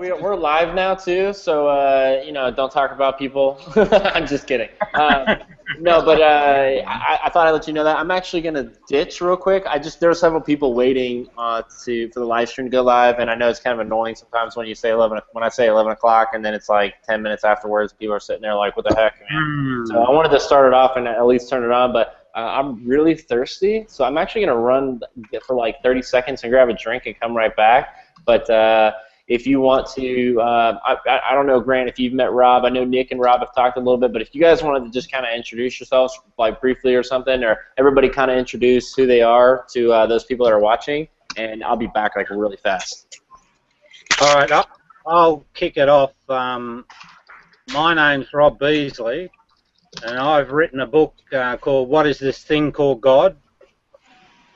we're live now too, so you know, don't talk about people. I'm just kidding. No, but I thought I'd let you know that I'm actually gonna ditch real quick. There are several people waiting for the live stream to go live, and I know it's kind of annoying sometimes when you say when I say 11 o'clock, and then it's like 10 minutes afterwards, people are sitting there like, what the heck, man? So I wanted to start it off and at least turn it on, but I'm really thirsty, so I'm actually gonna run for like 30 seconds and grab a drink and come right back. But if you want to, I don't know, Grant, if you've met Rob. I know Nick and Rob have talked a little bit, but if you guys wanted to just kind of introduce yourselves, like briefly or something, or everybody kind of introduce who they are to those people that are watching, and I'll be back like really fast. All right, I'll kick it off. My name's Rob Beasley, and I've written a book called What Is This Thing Called God?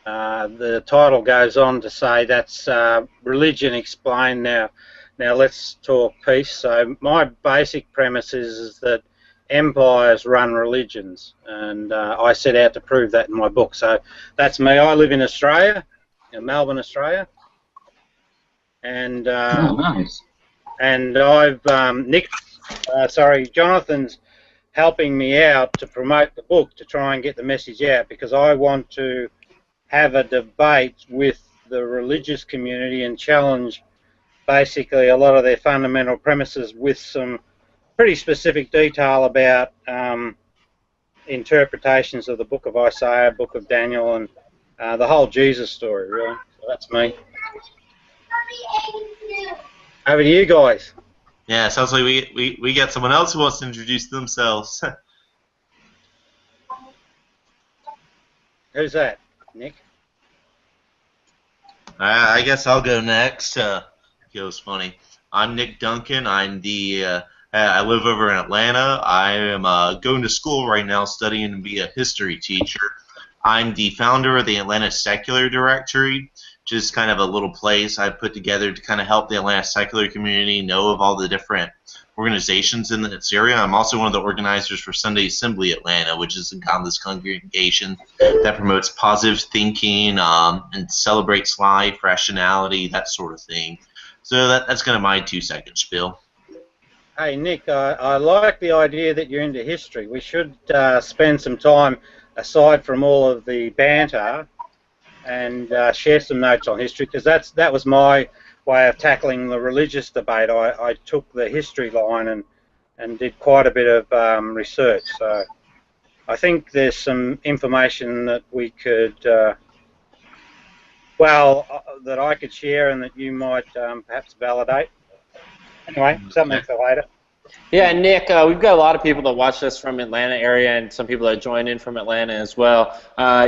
The title goes on to say that's religion explained. Now let's talk peace. So my basic premise is that empires run religions, and I set out to prove that in my book. So that's me. I live in Australia, in Melbourne, Australia, and nice. And I've Jonathan's helping me out to promote the book to try and get the message out, because I want to have a debate with the religious community and challenge basically a lot of their fundamental premises with some pretty specific detail about interpretations of the book of Isaiah, book of Daniel, and the whole Jesus story, really. So that's me. Over to you guys. Yeah, sounds like we got someone else who wants to introduce themselves. Who's that? Nick? I guess I'll go next. It was funny. I'm Nick Duncan. I'm I live over in Atlanta. I am going to school right now studying to be a history teacher. I'm the founder of the Atlanta Secular Directory, which is kind of a little place I put together to kind of help the Atlanta secular community know of all the different organizations in this area. I'm also one of the organizers for Sunday Assembly Atlanta, which is a godless congregation that promotes positive thinking and celebrates life, rationality, that sort of thing. So that's kind of my 2-second spiel. Hey, Nick, I like the idea that you're into history. We should spend some time, aside from all of the banter, and share some notes on history, because that was my way of tackling the religious debate. I took the history line and did quite a bit of research. So I think there's some information that we could, that I could share and that you might perhaps validate. Anyway, something for later. Yeah, Nick, we've got a lot of people that watch us from Atlanta area, and some people that join in from Atlanta as well.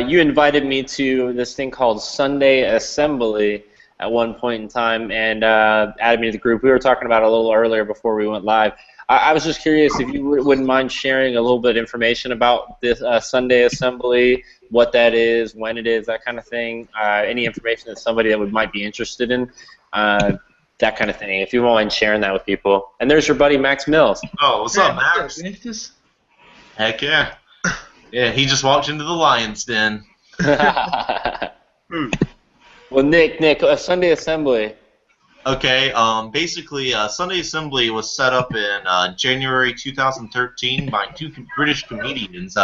You invited me to this thing called Sunday Assembly at one point in time, and added me to the group. We were talking about it a little earlier before we went live. I was just curious if you wouldn't mind sharing a little bit of information about this Sunday Assembly, what that is, when it is, that kind of thing. Any information that somebody that might be interested in. That kind of thing, if you won't mind sharing that with people. And there's your buddy Max Mills. Oh, what's up, Max? Heck yeah. Yeah, he just walked into the lion's den. Well, Nick, Sunday Assembly. Okay, basically, Sunday Assembly was set up in January 2013 by two British comedians,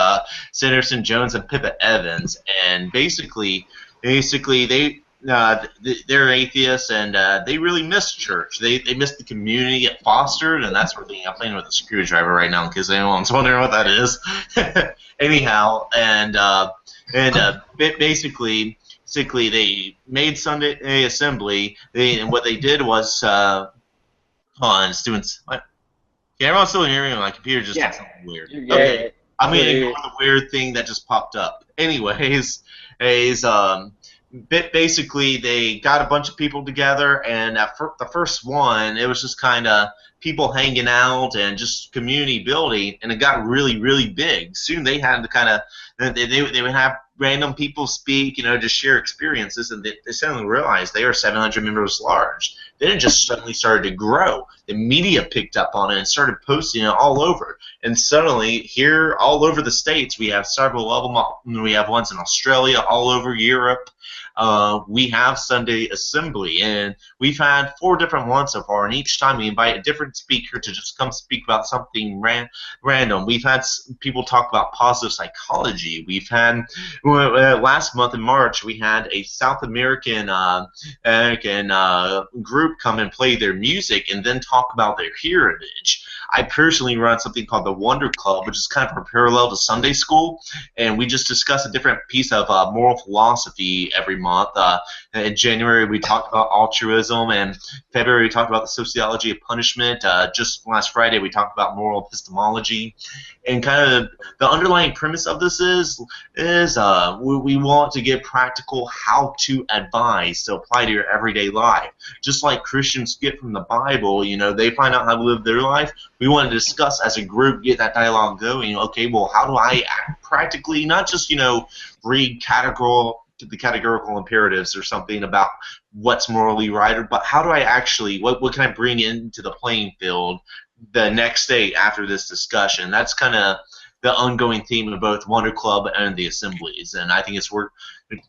Sanderson Jones and Pippa Evans, and basically they're atheists, and they really miss church. They miss the community it fostered, and that's where I'm playing with a screwdriver right now in case anyone's wondering what that is. Anyhow, and basically they made Sunday Assembly. And what they did was, hold on, it's doing what? Yeah, everyone's still hearing me. My computer just did something weird. Okay, I'm gonna ignore the weird thing that just popped up. Anyways, basically, they got a bunch of people together, and the first one, it was just kind of people hanging out and just community building, and it got really, really big. Soon they had to kind of, they would have random people speak, just share experiences, and they suddenly realized they were 700 members large. Then it just suddenly started to grow. The media picked up on it and started posting it all over. And suddenly, here, all over the States, we have several of them. We have ones in Australia, all over Europe. we have Sunday Assembly, and we've had 4 different ones so far, and each time we invite a different speaker to just come speak about something random. We've had people talk about positive psychology. We've had, last month in March, we had a South American group come and play their music and then talk about their heritage. I personally run something called the Wonder Club, which is kind of a parallel to Sunday school, and we just discuss a different piece of moral philosophy every month. In January, we talked about altruism, and February, we talked about the sociology of punishment. Just last Friday, we talked about moral epistemology. And kind of the underlying premise of this is we want to give practical how-to advice to apply to your everyday life. Just like Christians get from the Bible, you know, they find out how to live their life. We want to discuss as a group, get that dialogue going. Okay, well, how do I act practically? Not just, you know, read the categorical imperatives or something about what's morally right, but how do I actually, what can I bring into the playing field the next day after this discussion? That's kind of the ongoing theme of both Wonder Club and the assemblies, and I think it's worked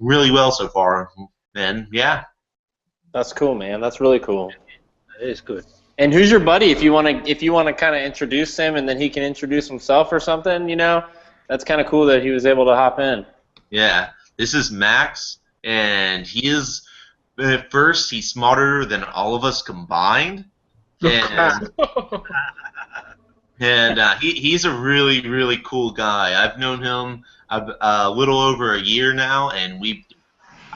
really well so far. And yeah, that's cool, man. That's really cool. It is good. And who's your buddy? If you want to kind of introduce him, and then he can introduce himself or something, you know, that's kind of cool that he was able to hop in. Yeah, this is Max, and he is, at first, he's smarter than all of us combined. And he's a really, really cool guy. I've known him a little over a year now, and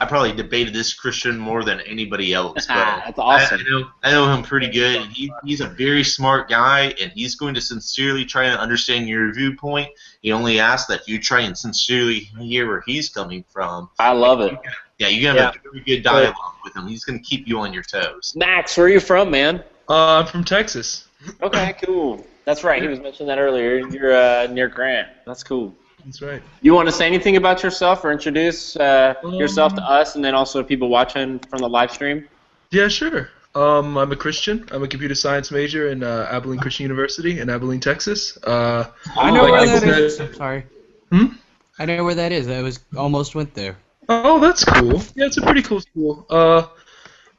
I probably debated this Christian more than anybody else. But that's awesome. I know him pretty good. He's a very smart guy, and he's going to sincerely try and understand your viewpoint. He only asks that you try and sincerely hear where he's coming from. I love it. Yeah, you have a very good dialogue with him. He's going to keep you on your toes. Max, where are you from, man? I'm from Texas. Okay, cool. That's right. He was mentioning that earlier. You're near Grant. That's cool. That's right. You want to say anything about yourself or introduce yourself to us and then also people watching from the live stream? Yeah, sure. I'm a Christian. I'm a computer science major in Abilene Christian University in Abilene, Texas. I know where that is. I'm sorry. I know where that is. I almost went there. Oh, that's cool. Yeah, it's a pretty cool school.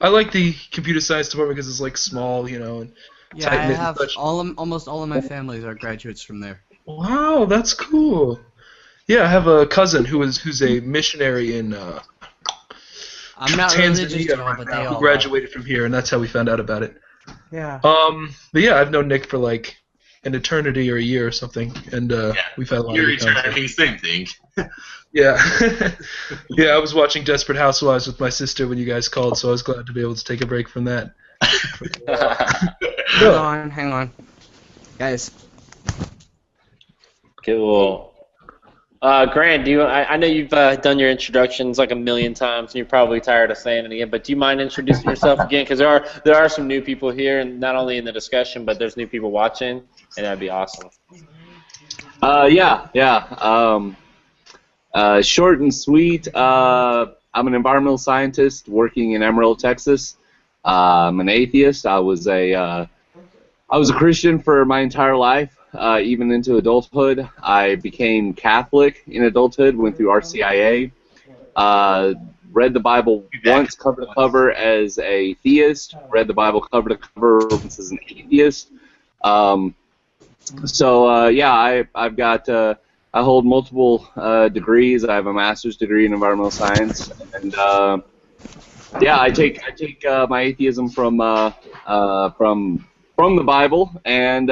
I like the computer science department because it's like small, you know, and yeah, I have almost all of my families are graduates from there. Wow, that's cool. Yeah, I have a cousin who's a missionary in I'm not religious Tanzania at all, but they all who graduated from here, and that's how we found out about it. Yeah. But yeah, I've known Nick for like an eternity or a year or something, and we've had a lot of eternity, same thing. Yeah. Yeah, I was watching Desperate Housewives with my sister when you guys called, so I was glad to be able to take a break from that. Hang on. Guys. Cool. Grant, I know you've done your introductions like a million times, and you're probably tired of saying it again, but do you mind introducing yourself again? Because there are some new people here, and not only in the discussion, but there's new people watching, and that'd be awesome. Short and sweet. I'm an environmental scientist working in Emerald, Texas. I'm an atheist. I was a Christian for my entire life, even into adulthood. I became Catholic in adulthood. Went through RCIA. Read the Bible once cover to cover as a theist. Read the Bible cover to cover once as an atheist. I've got. I hold multiple degrees. I have a master's degree in environmental science, and I take my atheism from the Bible and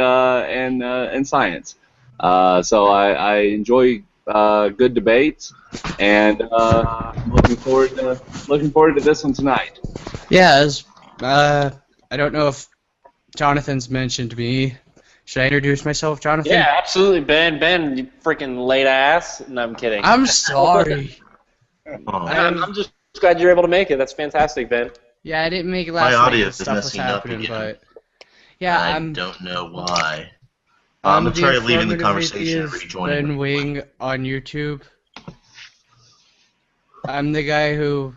science. So I enjoy good debates, and I'm looking forward to this one tonight. Yeah, I don't know if Jonathan's mentioned me. Should I introduce myself, Jonathan? Yeah, absolutely, Ben. Ben, you freaking late ass. No, I'm kidding. I'm sorry. I'm just glad you're able to make it. That's fantastic, Ben. Yeah, I didn't make it last night because stuff was happening, but yeah, I don't know why. I'm gonna try leaving the conversation and rejoining. Ben Wing on YouTube. I'm the guy who,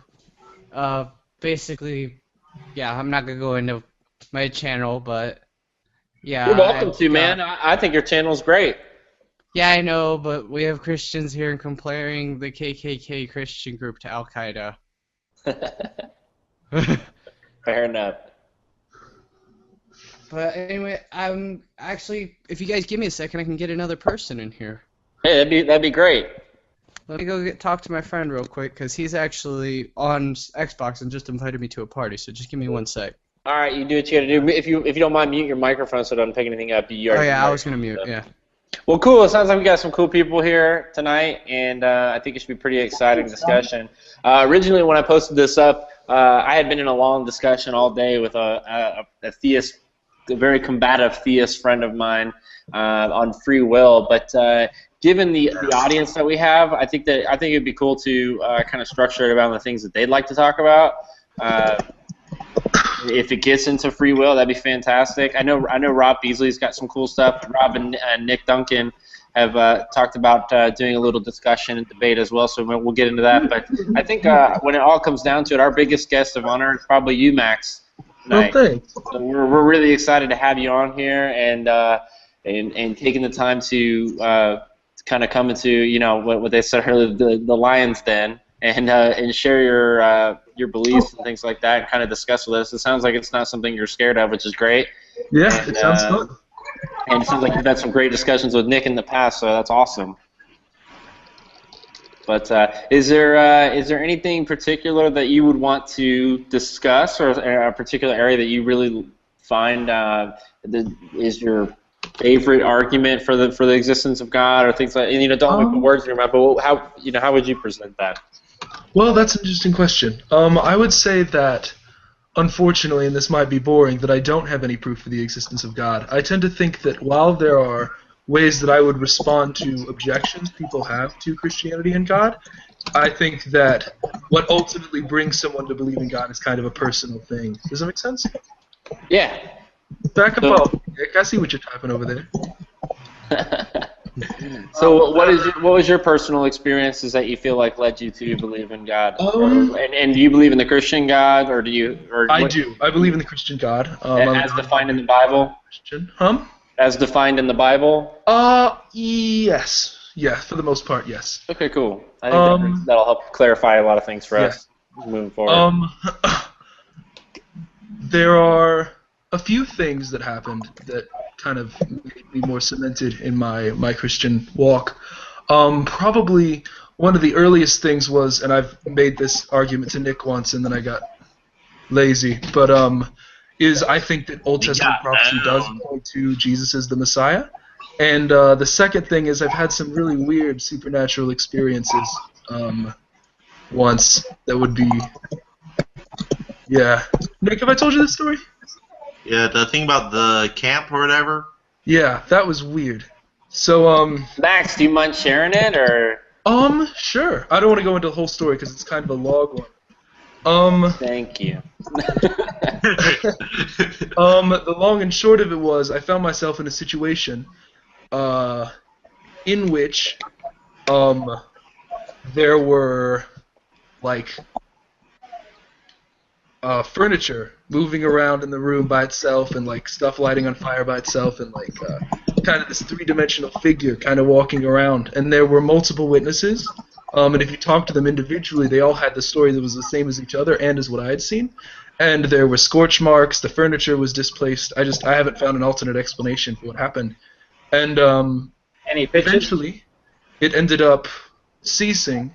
basically, yeah, I'm not gonna go into my channel, but. Yeah, you're welcome to, man. I think your channel's great. Yeah, I know, but we have Christians here comparing the KKK Christian group to Al-Qaeda. Fair enough. But anyway, I'm actually, if you guys give me a second, I can get another person in here. Hey, that'd be great. Let me go talk to my friend real quick, because he's actually on Xbox and just invited me to a party, so just give me 1 sec. All right, you do what you gotta do. If you don't mind, mute your microphone so it doesn't pick anything up. Oh yeah, I was gonna mute. Yeah. Well, cool. It sounds like we got some cool people here tonight, and I think it should be a pretty exciting discussion. Originally, when I posted this up, I had been in a long discussion all day with a theist, a very combative theist friend of mine on free will. But given the audience that we have, I think it'd be cool to kind of structure it around the things that they'd like to talk about. If it gets into free will, that'd be fantastic. I know Rob Beasley's got some cool stuff. Rob and Nick Duncan have talked about doing a little discussion and debate as well, so we'll get into that. But I think when it all comes down to it, our biggest guest of honor is probably you, Max, tonight. Oh, thanks. So we're really excited to have you on here and taking the time to kind of come into what they said earlier, the lion's den, and share your beliefs and things like that, and kind of discuss with us. It sounds like it's not something you're scared of, which is great. Yeah, and, it sounds fun. And it sounds like you've had some great discussions with Nick in the past, so that's awesome. But is there anything particular that you would want to discuss, or a particular area that you really find is your favorite argument for the existence of God, or things like? And don't put words in your mouth, but how would you present that? Well, that's an interesting question. I would say that, unfortunately, and this might be boring, that I don't have any proof for the existence of God. I tend to think that while there are ways that I would respond to objections people have to Christianity and God, I think that what ultimately brings someone to believe in God is kind of a personal thing. Does that make sense? Yeah. Back up off, Nick. I see what you're typing over there. So what was your personal experiences that you feel like led you to believe in God? And do you believe in the Christian God, or do you? I do. I believe in the Christian God. As defined in the Bible? Christian? As defined in the Bible? Yes. Yeah, for the most part, yes. Okay, cool. I think that'll help clarify a lot of things for us moving forward. There are a few things that happened that kind of made me more cemented in my Christian walk. Probably one of the earliest things was, and I've made this argument to Nick once and then I got lazy, but is I think that Old Testament prophecy does point to Jesus as the Messiah. And the second thing is I've had some really weird supernatural experiences once that would be... Yeah. Nick, have I told you this story? Yeah, the thing about the camp or whatever? Yeah, that was weird. So, Max, do you mind sharing it, or? Sure. I don't want to go into the whole story because it's kind of a long one. Thank you. The long and short of it was I found myself in a situation in which there were like furniture moving around in the room by itself, and like stuff lighting on fire by itself, and like kind of this three-dimensional figure kind of walking around. And there were multiple witnesses, and if you talked to them individually, they all had the story that was the same as each other and as what I had seen. And there were scorch marks, the furniture was displaced. I haven't found an alternate explanation for what happened. And Any pictures? eventually it ended up ceasing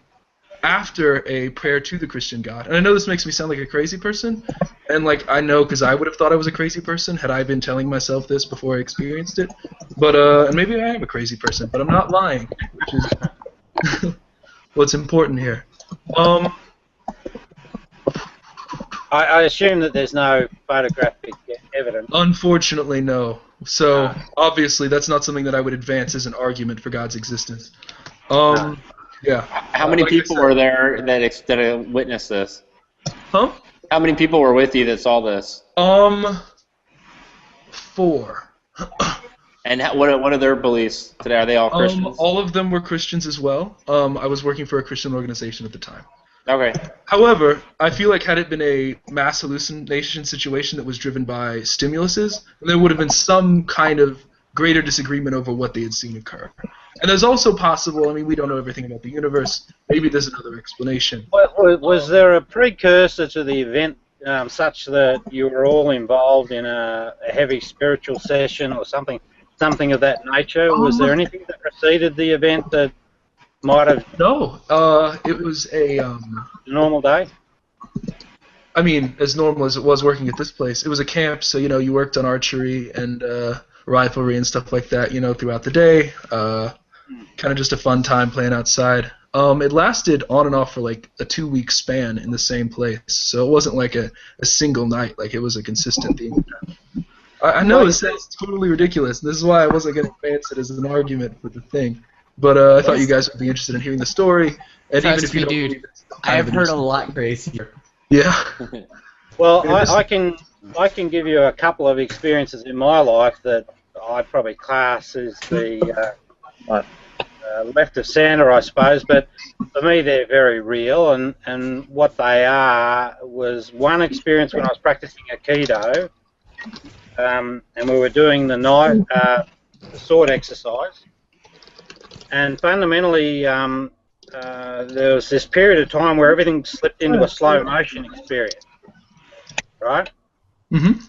after a prayer to the Christian God. And I know this makes me sound like a crazy person, and like I know because I would have thought I was a crazy person had I been telling myself this before I experienced it. But and maybe I am a crazy person, but I'm not lying, which is what's important here. I assume that there's no photographic evidence. Unfortunately, no. So obviously that's not something that I would advance as an argument for God's existence. Yeah. How many people were there that witnessed this? Huh? How many people were with you that saw this? 4. And what are their beliefs today? Are they all Christians? All of them were Christians as well. I was working for a Christian organization at the time. Okay. However, I feel like had it been a mass hallucination situation that was driven by stimuluses, there would have been some kind of greater disagreement over what they had seen occur. And there's also possible, I mean, we don't know everything about the universe. Maybe there's another explanation. Was there a precursor to the event such that you were all involved in a heavy spiritual session or something of that nature? Was there anything that preceded the event that might have... No, it was a... normal day? I mean, as normal as it was working at this place. It was a camp, so, you know, you worked on archery and riflery and stuff like that, you know, throughout the day. Kind of just a fun time playing outside. It lasted on and off for like a 2-week span in the same place, so it wasn't like a single night, like it was a consistent theme. I know this sounds totally ridiculous. This is why I wasn't going to advance it as an argument for the thing. But I thought you guys would be interested in hearing the story. And even if you don't believe it, it's still kind I've of heard a lot crazier. Yeah. Well, I can give you a couple of experiences in my life that I'd probably class as the left of Santa, I suppose, but for me they're very real, and what they are was one experience when I was practicing Aikido, and we were doing the night sword exercise, and fundamentally there was this period of time where everything slipped into a slow motion experience, right? Mm-hmm.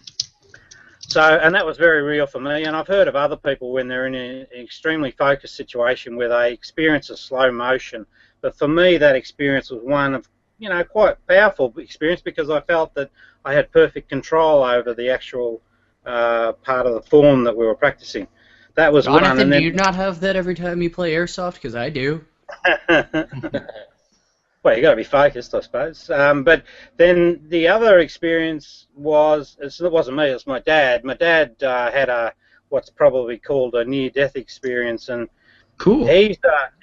So, and that was very real for me, and I've heard of other people when they're in an extremely focused situation where they experience a slow motion. But for me, that experience was one of, you know, quite powerful experience because I felt that I had perfect control over the actual part of the form that we were practicing. That was one. Jonathan, And then, do you not have that every time you play Airsoft? Because I do. well, you got to be focused, I suppose. But then the other experience was, it wasn't me, it was my dad. My dad had what's probably called a near-death experience, and Cool.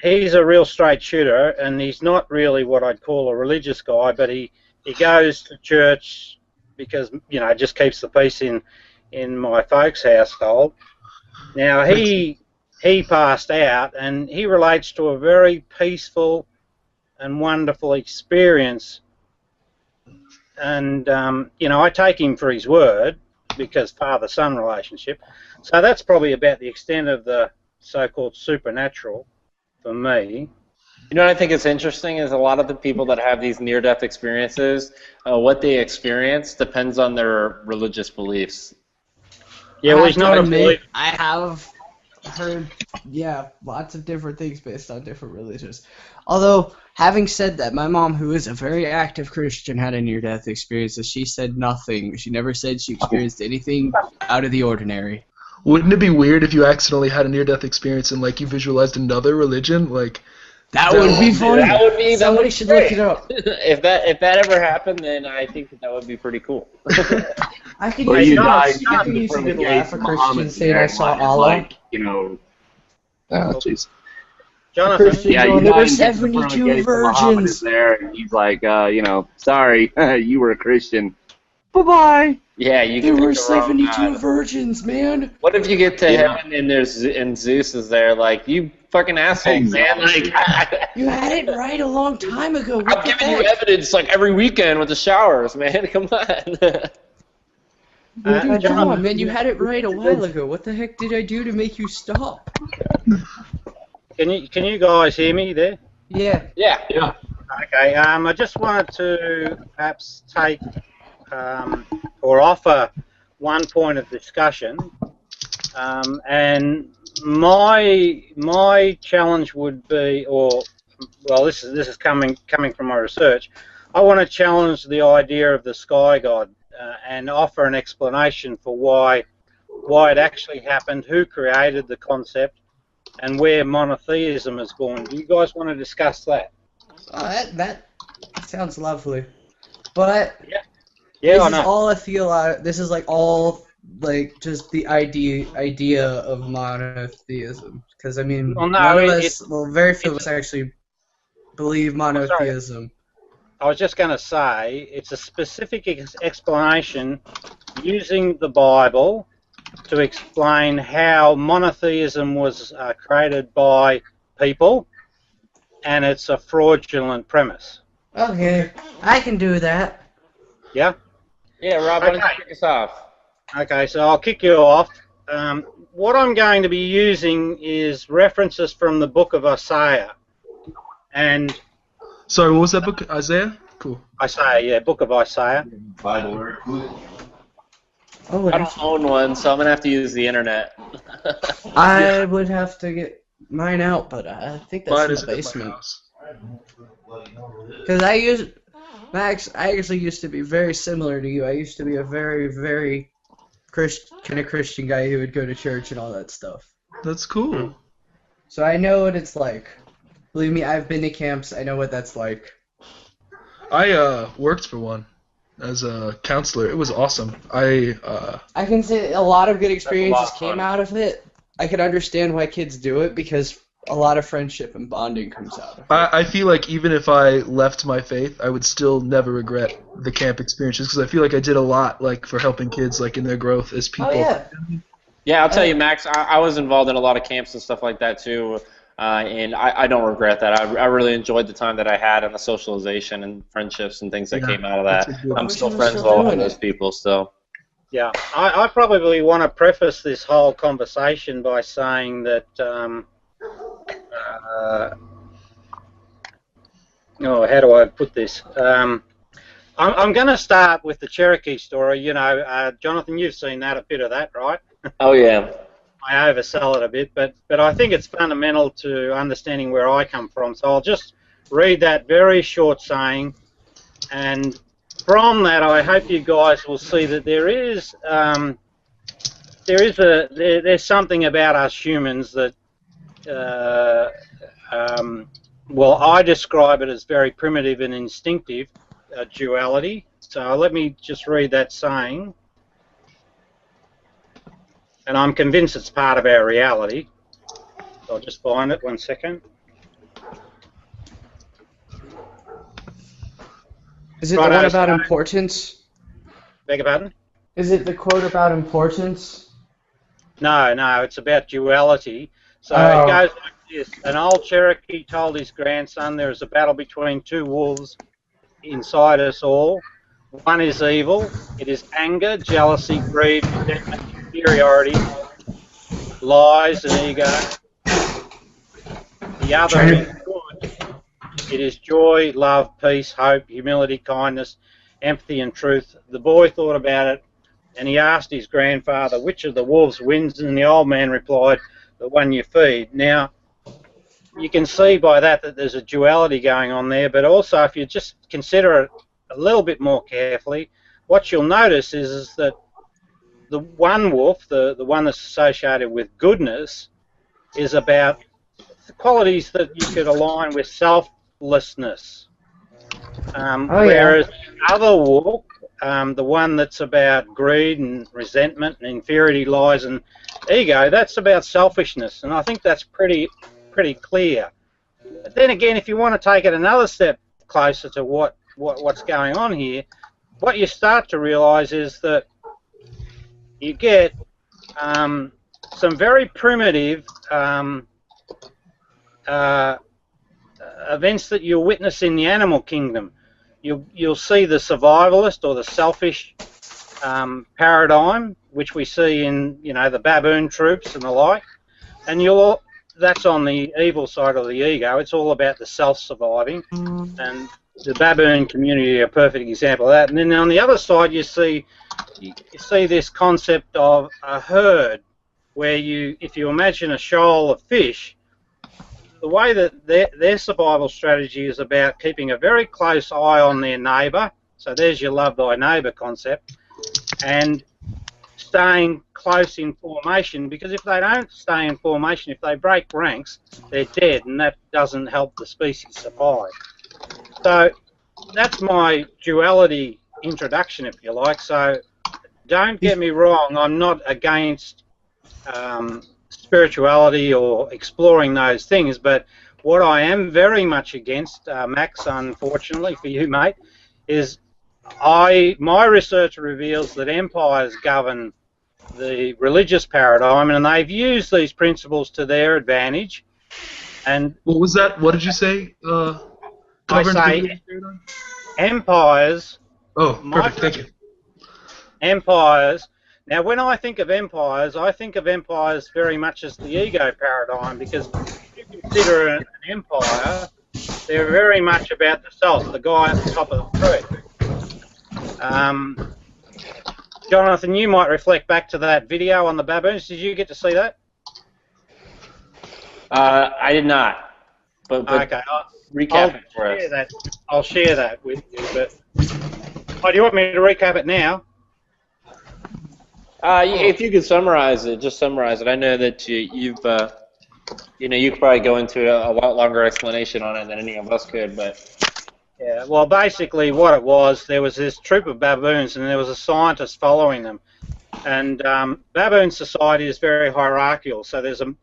he's a real straight shooter, and he's not really what I'd call a religious guy, but he goes to church because, you know, it just keeps the peace in my folks' household. Now, he passed out, and he relates to a very peaceful and wonderful experience, and you know, I take him for his word because father-son relationship. So that's probably about the extent of the so-called supernatural for me. You know what I think is interesting is a lot of the people that have these near-death experiences, what they experience depends on their religious beliefs. Yeah, well, he's not a believer. I have heard, lots of different things based on different religions. Although, having said that, my mom, who is a very active Christian, had a near-death experience, and she said nothing. She never said she experienced anything out of the ordinary. Wouldn't it be weird if you accidentally had a near-death experience and, like, you visualized another religion? Like, that would be funny. That would be. Somebody should look it up. If that ever happened, then I think that would be pretty cool. I could Or use you it. died I could use it to laugh a Christian saying I saw Allah. Like, you know, jeez. Jonathan, Yeah, There you were died 72 virgins. is there, and he's like, you know, sorry, you were a Christian. Bye-bye. Yeah, you. There can were pick the wrong 72 God. virgins, man. What if you get to heaven and Zeus is there, like, you fucking assholes, man? Like, You had it right a long time ago. What I'm the giving you heck? evidence like every weekend with the showers, man. Come on. Dude, come on, man. You had it right a while ago. What the heck did I do to make you stop? can you guys hear me there? Yeah. Yeah. Okay. I just wanted to perhaps take or offer one point of discussion, and my challenge would be, this is coming from my research. I want to challenge the idea of the sky god and offer an explanation for why it actually happened, who created the concept, and where monotheism is born. Do you guys want to discuss that? Oh, that sounds lovely. But Yeah, I this know. is all this is like all like just the idea of monotheism. Because I mean, Well, no, none of us, very few of us actually believe monotheism. I was just going to say it's a specific explanation using the Bible to explain how monotheism was created by people, and it's a fraudulent premise. Okay, I can do that. Yeah? Yeah, Rob, why don't you Okay. kick us off? Okay, so I'll kick you off. what I'm going to be using is references from the book of Isaiah. And Sorry, what was that book? Isaiah? Cool. Isaiah, yeah, book of Isaiah. Bible. Oh, I don't own one, so I'm gonna have to use the internet. I would have to get mine out, but I think that's Mine in is the in my basement. house. Because Max, I actually used to be very similar to you. I used to be a very, very kind of Christian guy who would go to church and all that stuff. That's cool. So I know what it's like. Believe me, I've been to camps. I know what that's like. I worked for one as a counselor. It was awesome. I can say a lot of good experiences lot of fun. came out of it. I can understand why kids do it because a lot of friendship and bonding comes out of it. I feel like even if I left my faith, I would still never regret the camp experiences because I feel like I did a lot like for helping kids like in their growth as people. Oh, yeah. Yeah, I'll tell you, Max, I was involved in a lot of camps and stuff like that too, and I don't regret that. I really enjoyed the time that I had and the socialization and friendships and things that came out of that. I'm still friends with all of those people still. Yeah, I probably want to preface this whole conversation by saying that how do I put this? I'm going to start with the Cherokee story. You know, Jonathan, you've seen a bit of that, right? Oh, yeah. I oversell it a bit, but I think it's fundamental to understanding where I come from. So I'll just read that very short saying, and from that, I hope you guys will see that there's something about us humans that, well, I describe it as very primitive and instinctive duality. So let me just read that saying, and I'm convinced it's part of our reality. I'll just find it 1 second. Is it the one about importance? Beg your pardon? Is it the quote about importance? No, it's about duality. So it goes like this. An old Cherokee told his grandson there is a battle between two wolves inside us all. One is evil. It is anger, jealousy, greed, resentment, inferiority, lies, and ego. The other is good. It is joy, love, peace, hope, humility, kindness, empathy, and truth. The boy thought about it, and he asked his grandfather, which of the wolves wins? And the old man replied, the one you feed. Now, you can see by that there's a duality going on there, but also if you just consider it a little bit more carefully, what you'll notice is that the one wolf, the one that's associated with goodness, is about the qualities that you could align with selflessness. Whereas the other wolf, the one that's about greed and resentment and inferiority, lies, and ego, that's about selfishness, and I think that's pretty clear. But then again, if you want to take it another step closer to what's going on here, what you start to realise is that you get some very primitive events that you'll witness in the animal kingdom. You'll see the survivalist or the selfish paradigm, which we see in the baboon troops and the like, and that's on the evil side of the ego. It's all about the self-surviving, and the baboon community are a perfect example of that. And then on the other side, you see this concept of a herd, where if you imagine a shoal of fish, the way that their survival strategy is about keeping a very close eye on their neighbour. So there's your love thy neighbour concept, and staying close in formation, because if they don't stay in formation, if they break ranks, they're dead, and that doesn't help the species survive. So that's my duality introduction, if you like. So don't get me wrong, I'm not against spirituality or exploring those things, but what I am very much against, Max, unfortunately for you, mate, is my research reveals that empires govern the religious paradigm, and they've used these principles to their advantage. And what was that? What did you say? I say empires. Oh, perfect. Thank you. Empires Now, when I think of empires very much as the ego paradigm, because if you consider an empire, they're very much about the self, the guy at the top of the tree. Jonathan, you might reflect back to that video on the baboons. Did you get to see that? I did not. But okay, recap it for us. I'll share that with you. But do you want me to recap it now? If you could summarize it, just summarize it. I know that you could probably go into a lot longer explanation on it than any of us could, but. Yeah, well, basically what it was, there was this troop of baboons and there was a scientist following them. And baboon society is very hierarchical, so there's a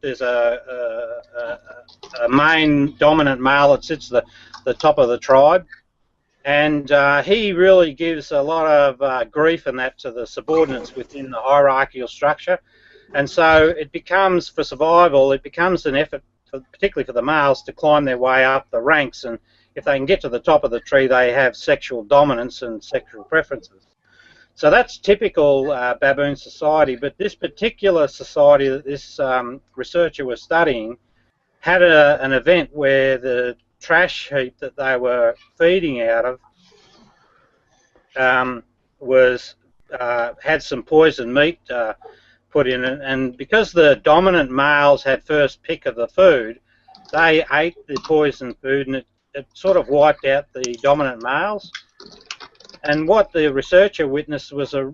main dominant male that sits at the top of the tribe. And he really gives a lot of grief and that to the subordinates within the hierarchical structure. And so it becomes, for survival, it becomes an effort, particularly for the males, to climb their way up the ranks. And if they can get to the top of the tree, they have sexual dominance and sexual preferences. So that's typical baboon society. But this particular society that this researcher was studying had an event where the trash heap that they were feeding out of had some poisoned meat put in it, and because the dominant males had first pick of the food, they ate the poisoned food, and it sort of wiped out the dominant males. And what the researcher witnessed was a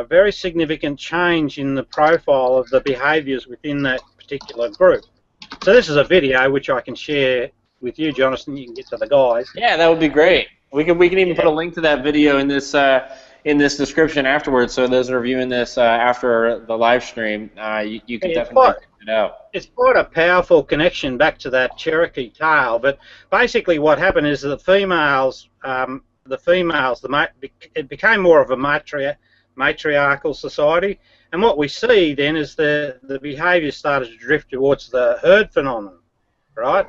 very significant change in the profile of the behaviours within that particular group. So this is a video which I can share with you, Jonathan. You can get to the guys. Yeah, that would be great. We can even put a link to that video in this description afterwards. So those who are viewing this after the live stream, you can definitely check it out. It's quite a powerful connection back to that Cherokee tale. But basically, what happened is that it became more of a matriarchal society. And what we see then is the behaviour started to drift towards the herd phenomenon, right?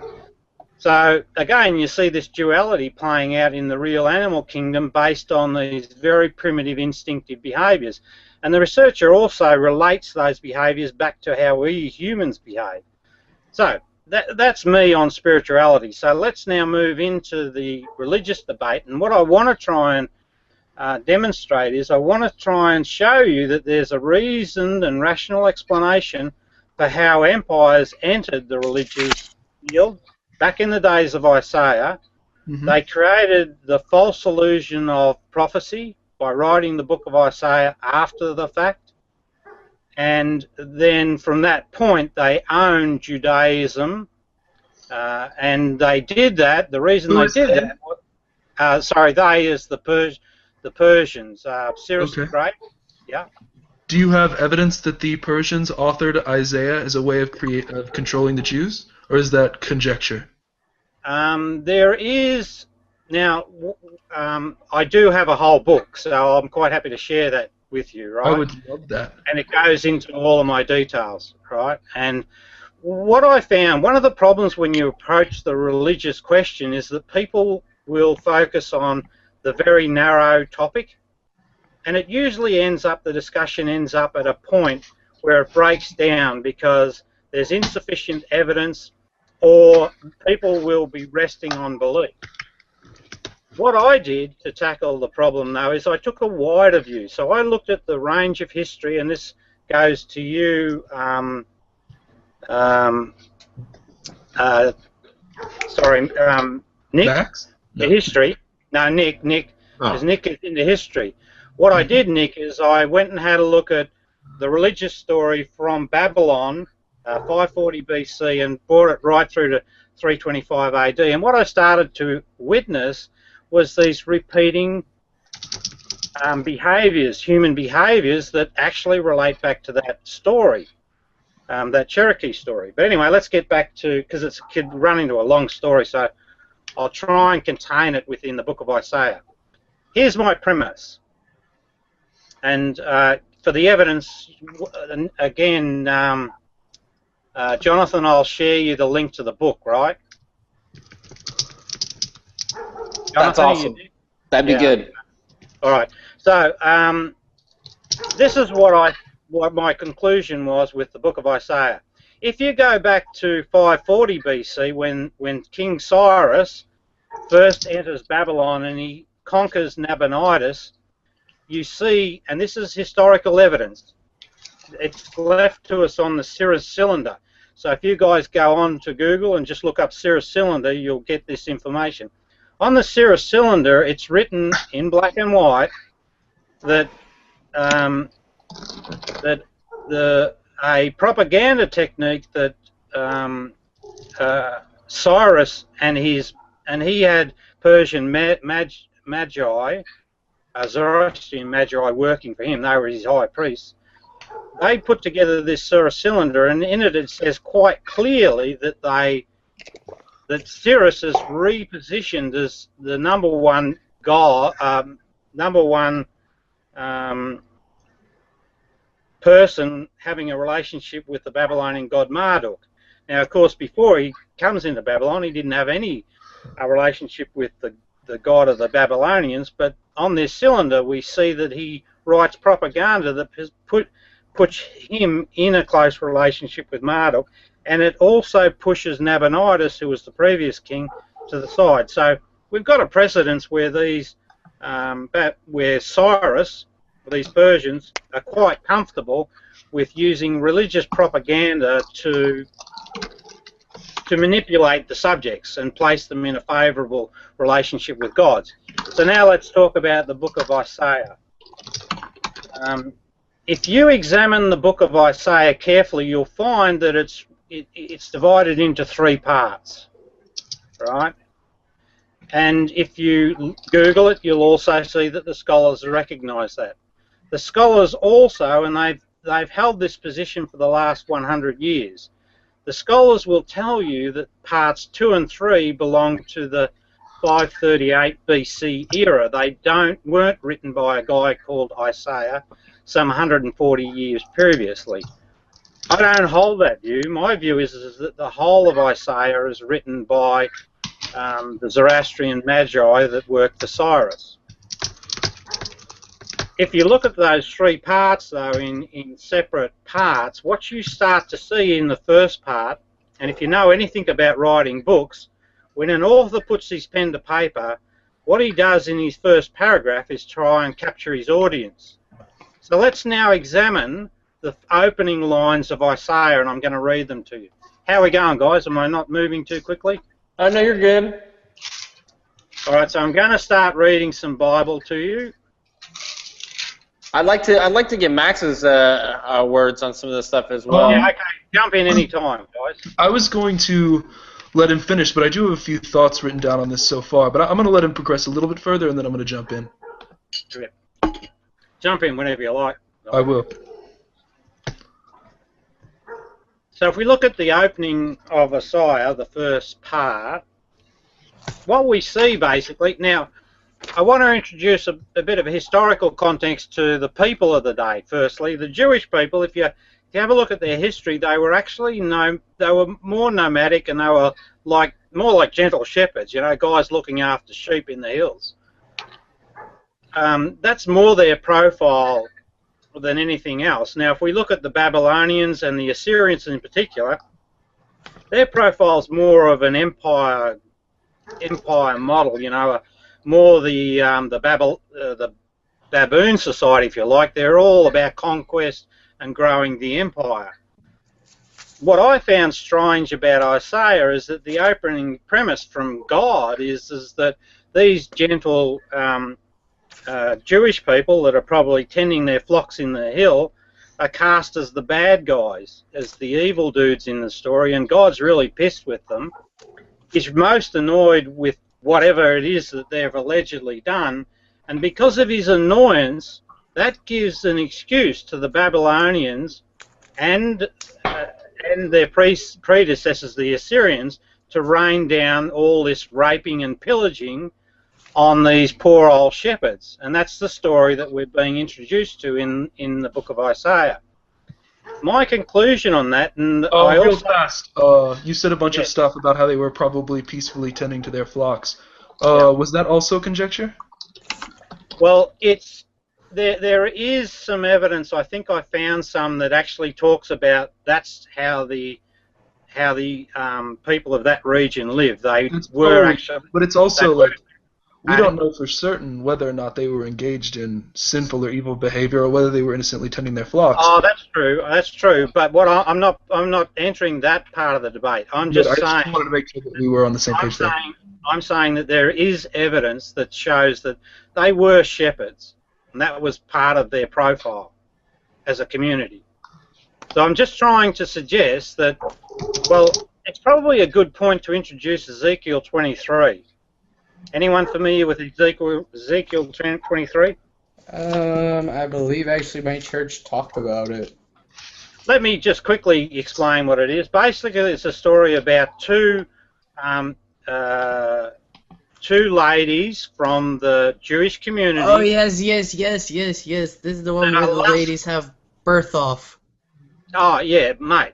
So again, you see this duality playing out in the real animal kingdom based on these very primitive instinctive behaviours. And the researcher also relates those behaviours back to how we humans behave. So that's me on spirituality. So let's now move into the religious debate. And what I want to try and demonstrate is I want to try and show you that there's a reasoned and rational explanation for how empires entered the religious field. Back in the days of Isaiah, they created the false illusion of prophecy by writing the book of Isaiah after the fact. And then from that point, they owned Judaism. And they did that. The reason they did that, sorry, they is the Persians. Cyrus the Great. Yeah. Do you have evidence that the Persians authored Isaiah as a way of controlling the Jews? Or is that conjecture? There is. Now, I do have a whole book, so I'm quite happy to share that with you, right? I would love that. And it goes into all of my details, right? And what I found, one of the problems when you approach the religious question is that people will focus on the very narrow topic, and it usually the discussion ends up at a point where it breaks down because there's insufficient evidence or people will be resting on belief. What I did to tackle the problem, though, is I took a wider view. So I looked at the range of history, and this goes to you, Nick, Max? The history. No, Nick, because Nick is into history. What I did, Nick, is I went and had a look at the religious story from Babylon, 540 BC, and brought it right through to 325 AD. And what I started to witness was these repeating behaviours, human behaviours, that actually relate back to that story, that Cherokee story. But anyway, let's get back to, because it could run into a long story, so I'll try and contain it within the book of Isaiah. Here's my premise. And for the evidence, again, Jonathan, I'll share you the link to the book, right? That's Jonathan, awesome. That'd be good. All right. So this is what my conclusion was with the book of Isaiah. If you go back to 540 BC, when King Cyrus first enters Babylon and he conquers Nabonidus, you see, and this is historical evidence, it's left to us on the Cirrus cylinder. So if you guys go on to Google and just look up Cirrus cylinder, you'll get this information. On the Cirrus cylinder, it's written in black and white that a propaganda technique that Cyrus and he had Persian magi, Zoroastrian magi working for him. They were his high priests. They put together this Cirrus cylinder, and in it says quite clearly that Cirrus is repositioned as the number one god, person having a relationship with the Babylonian god Marduk. Now, of course, before he comes into Babylon, he didn't have any relationship with the god of the Babylonians, but on this cylinder we see that he writes propaganda that puts him in a close relationship with Marduk, and it also pushes Nabonidus, who was the previous king, to the side. So we've got a precedence where where Cyrus, these Persians, are quite comfortable with using religious propaganda to manipulate the subjects and place them in a favourable relationship with gods. So now let's talk about the book of Isaiah. If you examine the book of Isaiah carefully, you'll find that it's divided into three parts, right? And if you Google it, you'll also see that the scholars recognise that. The scholars also, and they've held this position for the last 100 years, the scholars will tell you that parts 2 and 3 belong to the 538 BC era. They weren't written by a guy called Isaiah some 140 years previously. I don't hold that view. My view is that the whole of Isaiah is written by the Zoroastrian magi that worked for Cyrus. If you look at those three parts, though, in separate parts, what you start to see in the first part, and if you know anything about writing books, when an author puts his pen to paper, what he does in his first paragraph is try and capture his audience. So let's now examine the opening lines of Isaiah, and I'm going to read them to you. How are we going, guys? Am I not moving too quickly? Oh, no, you're good. All right, so I'm going to start reading some Bible to you. I'd like to get Max's words on some of this stuff as well. Yeah, okay. Jump in any time, guys. I was going to let him finish, but I do have a few thoughts written down on this so far. But I'm going to let him progress a little bit further, and then I'm going to jump in. Jump in whenever you like. I will. So if we look at the opening of Isaiah, the first part, what we see basically, now I want to introduce a bit of a historical context to the people of the day. Firstly, the Jewish people, if you have a look at their history, they were actually they were more nomadic, and they were more like gentle shepherds, you know, guys looking after sheep in the hills. That's more their profile than anything else. Now, if we look at the Babylonians and the Assyrians in particular, their profile's more of an empire model, you know, more the baboon society, if you like. They're all about conquest and growing the empire. What I found strange about Isaiah is that the opening premise from God is that these gentle Jewish people that are probably tending their flocks in the hill are cast as the bad guys, as the evil dudes in the story, and God's really pissed with them. He's most annoyed with whatever it is that they've allegedly done, and because of his annoyance, that gives an excuse to the Babylonians and their predecessors, the Assyrians, to rain down all this raping and pillaging on these poor old shepherds. And that's the story that we're being introduced to in the book of Isaiah. My conclusion on that, and real fast, you said a bunch of stuff about how they were probably peacefully tending to their flocks. Was that also conjecture? Well, it's there is some evidence. I think I found some that actually talks about that's how the people of that region lived. They were actually, but it's also like we don't know for certain whether or not they were engaged in sinful or evil behavior, or whether they were innocently tending their flocks. Oh, that's true. That's true. But what I'm not entering that part of the debate. I'm just saying. I just wanted to make sure that we were on the same page there. I'm saying that there is evidence that shows that they were shepherds, and that was part of their profile as a community. So I'm just trying to suggest that, well, it's probably a good point to introduce Ezekiel 23. Anyone familiar with Ezekiel 23? I believe actually my church talked about it. Let me just quickly explain what it is. Basically, it's a story about two ladies from the Jewish community. Oh, yes. This is the one where the ladies have birth off. Oh, yeah, mate.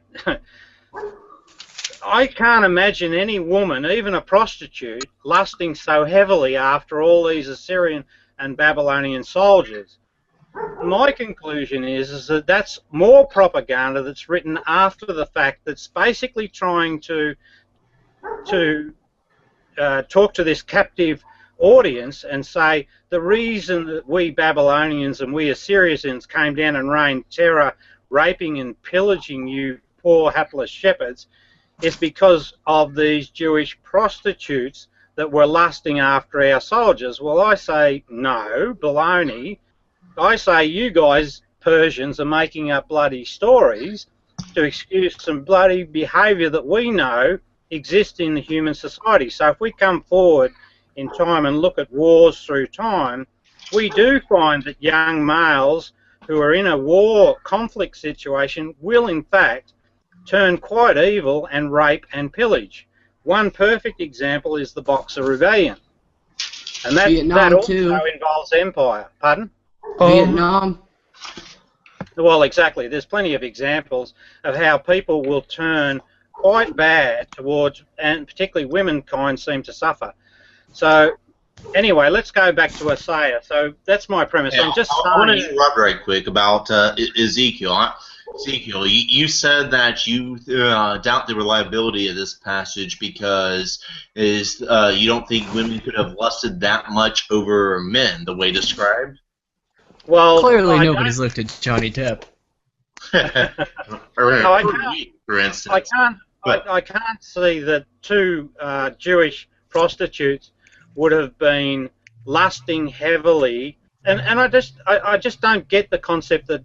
I can't imagine any woman, even a prostitute, lusting so heavily after all these Assyrian and Babylonian soldiers. My conclusion is that that's more propaganda that's written after the fact, that's basically trying to talk to this captive audience and say the reason that we Babylonians and we Assyrians came down and rained terror, raping and pillaging you poor hapless shepherds is because of these Jewish prostitutes that were lusting after our soldiers. Well, I say no, baloney. I say you guys Persians are making up bloody stories to excuse some bloody behaviour that we know exists in the human society. So if we come forward in time and look at wars through time, we do find that young males who are in a war conflict situation will in fact turn quite evil and rape and pillage. One perfect example is the Boxer Rebellion. And that also involves empire. Pardon? Vietnam. Well, exactly. There's plenty of examples of how people will turn quite bad towards, and particularly womankind seem to suffer. So, anyway, let's go back to Isaiah. So that's my premise. Yeah, I'm just I want to interrupt right quick about Ezekiel. Ezekiel, you said that you doubt the reliability of this passage because you don't think women could have lusted that much over men, the way described? Well, clearly nobody's looked at Johnny Depp. For instance. I can't see that two Jewish prostitutes would have been lusting heavily, and I just don't get the concept that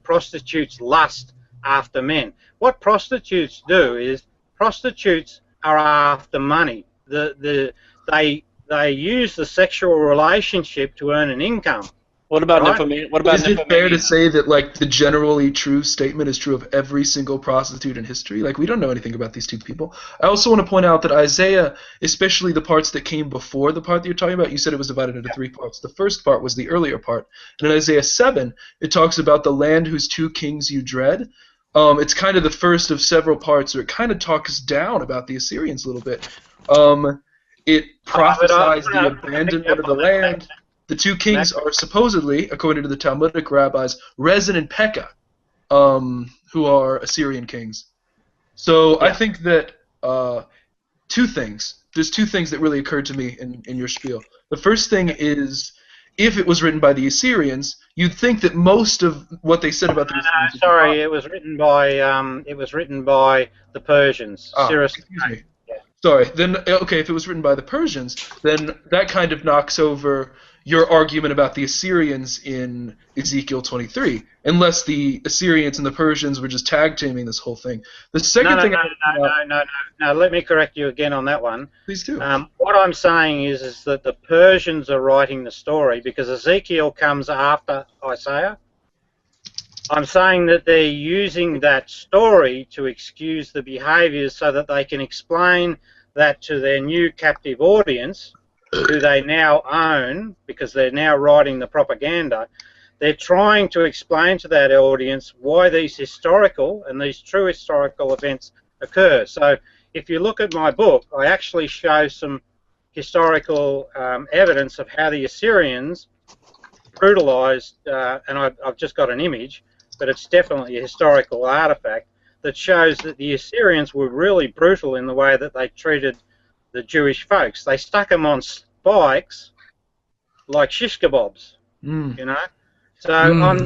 prostitutes lust after men. What prostitutes do is prostitutes are after money. They use the sexual relationship to earn an income. What about nymphomania? Is it fair to say that like the generally true statement is true of every single prostitute in history? Like we don't know anything about these two people. I also want to point out that Isaiah, especially the parts that came before the part that you're talking about, you said it was divided into three parts. The first part was the earlier part. And in Isaiah 7, it talks about the land whose two kings you dread. It's kind of the first of several parts, or it kind of talks down about the Assyrians a little bit. It prophesies the abandonment of the land. The two kings are supposedly, according to the Talmudic rabbis, Rezin and Pekah, who are Assyrian kings. So I think that two things. There's two things that really occurred to me in your spiel. The first thing is, if it was written by the Assyrians, you'd think that most of what they said about the Assyrians. Sorry, it was written by the Persians. Excuse me. Yeah. Sorry. Then okay, if it was written by the Persians, then that kind of knocks over your argument about the Assyrians in Ezekiel 23, unless the Assyrians and the Persians were just tag teaming this whole thing. The second thing. No. Let me correct you again on that one. Please do. What I'm saying is that the Persians are writing the story because Ezekiel comes after Isaiah. I'm saying that they're using that story to excuse the behaviours so that they can explain that to their new captive audience, who they now own because they're now writing the propaganda. They're trying to explain to that audience why these historical and these true historical events occur. So if you look at my book, I actually show some historical evidence of how the Assyrians brutalized, and I've just got an image, but it's definitely a historical artifact that shows that the Assyrians were really brutal in the way that they treated the Jewish folks. They stuck them on spikes like shish kebabs, you know. So I'm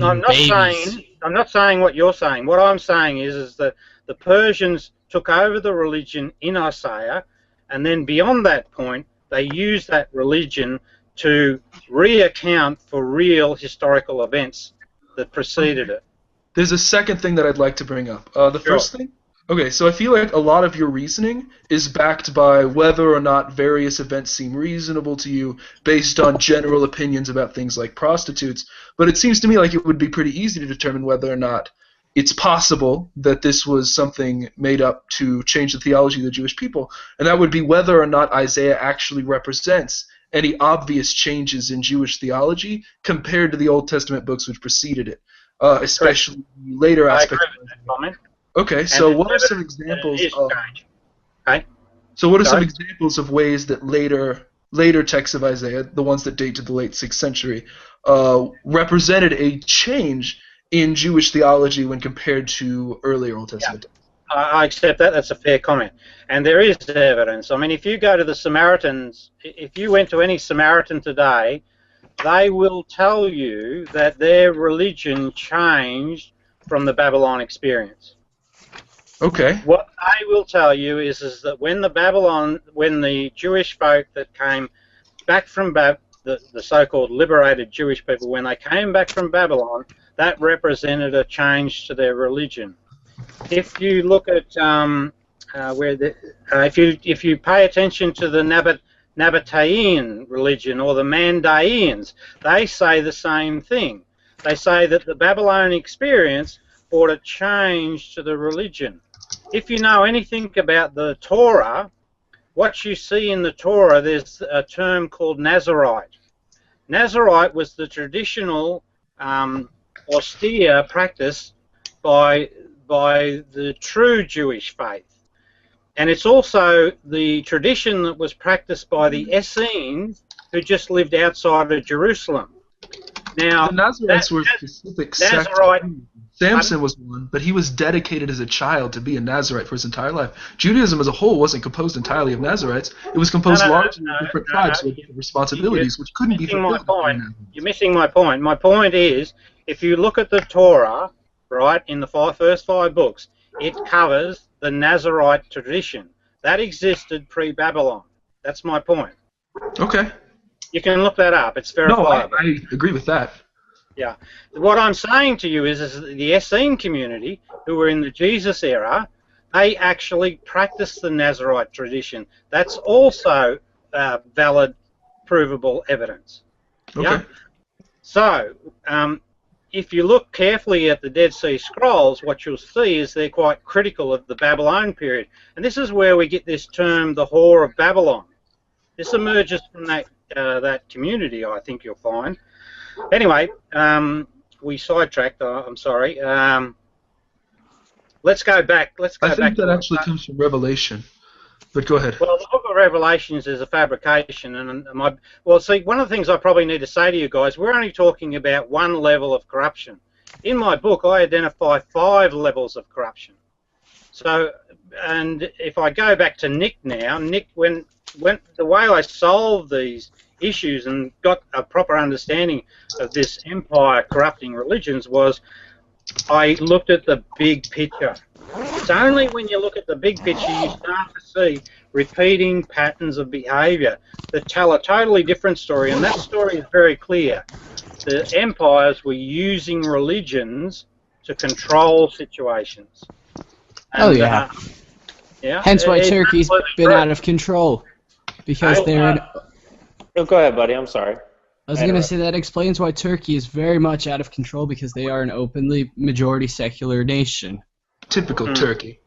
not saying what you're saying. What I'm saying is that the Persians took over the religion in Isaiah, and then beyond that point, they used that religion to reaccount for real historical events that preceded it. There's a second thing that I'd like to bring up. The first thing? Okay, so I feel like a lot of your reasoning is backed by whether or not various events seem reasonable to you based on general opinions about things like prostitutes, but it seems to me like it would be pretty easy to determine whether or not it's possible that this was something made up to change the theology of the Jewish people, and that would be whether or not Isaiah actually represents any obvious changes in Jewish theology compared to the Old Testament books which preceded it, especially later aspects. I agree with that comment. Okay, so what are some examples of? Okay. So what are some examples of ways that later texts of Isaiah, the ones that date to the late 6th century, represented a change in Jewish theology when compared to earlier Old Testament? I accept that. That's a fair comment. And there is evidence. I mean, if you go to the Samaritans, if you went to any Samaritan today, they will tell you that their religion changed from the Babylon experience. Okay. What they will tell you is that when the Jewish folk that came back from the so-called liberated Jewish people, when they came back from Babylon, that represented a change to their religion. If you look at if you pay attention to the Nabatean religion or the Mandaeans, they say the same thing. They say that the Babylonian experience brought a change to the religion. If you know anything about the Torah, what you see in the Torah, there's a term called Nazarite. Nazarite was the traditional austere practice by the true Jewish faith. And it's also the tradition that was practiced by the Essenes who just lived outside of Jerusalem. Now, the Nazarites were specific sects. Samson was one, but he was dedicated as a child to be a Nazarite for his entire life. Judaism as a whole wasn't composed entirely of Nazarites. It was composed largely of different tribes with different responsibilities, which couldn't be fulfilled. You're missing my point. My point is, if you look at the Torah, right, in the first 5 books, it covers the Nazarite tradition. That existed pre-Babylon. That's my point. Okay. You can look that up. It's verifiable. No, I agree with that. Yeah. What I'm saying to you is the Essene community, who were in the Jesus era, they actually practiced the Nazarite tradition. That's also valid, provable evidence. Okay. Yeah? So, if you look carefully at the Dead Sea Scrolls, what you'll see is they're quite critical of the Babylon period. And this is where we get this term, the Whore of Babylon. This emerges from that community, I think you'll find. Anyway, we sidetracked. I'm sorry. Let's go back. I think that actually comes from Revelation. But go ahead. Well, the Book of Revelations is a fabrication, and see, one of the things I probably need to say to you guys, we're only talking about one level of corruption. In my book, I identify 5 levels of corruption. So, and if I go back to Nick now, Nick, when the way I solved these issues and got a proper understanding of this empire corrupting religions was I looked at the big picture. It's only when you look at the big picture you start to see repeating patterns of behaviour that tell a totally different story, and that story is very clear. The empires were using religions to control situations. And, yeah. Hence why Turkey's been out of control, because they're in... Oh, go ahead, buddy. I'm sorry. I was going to say that explains why Turkey is very much out of control, because they are an openly majority secular nation. Typical Turkey.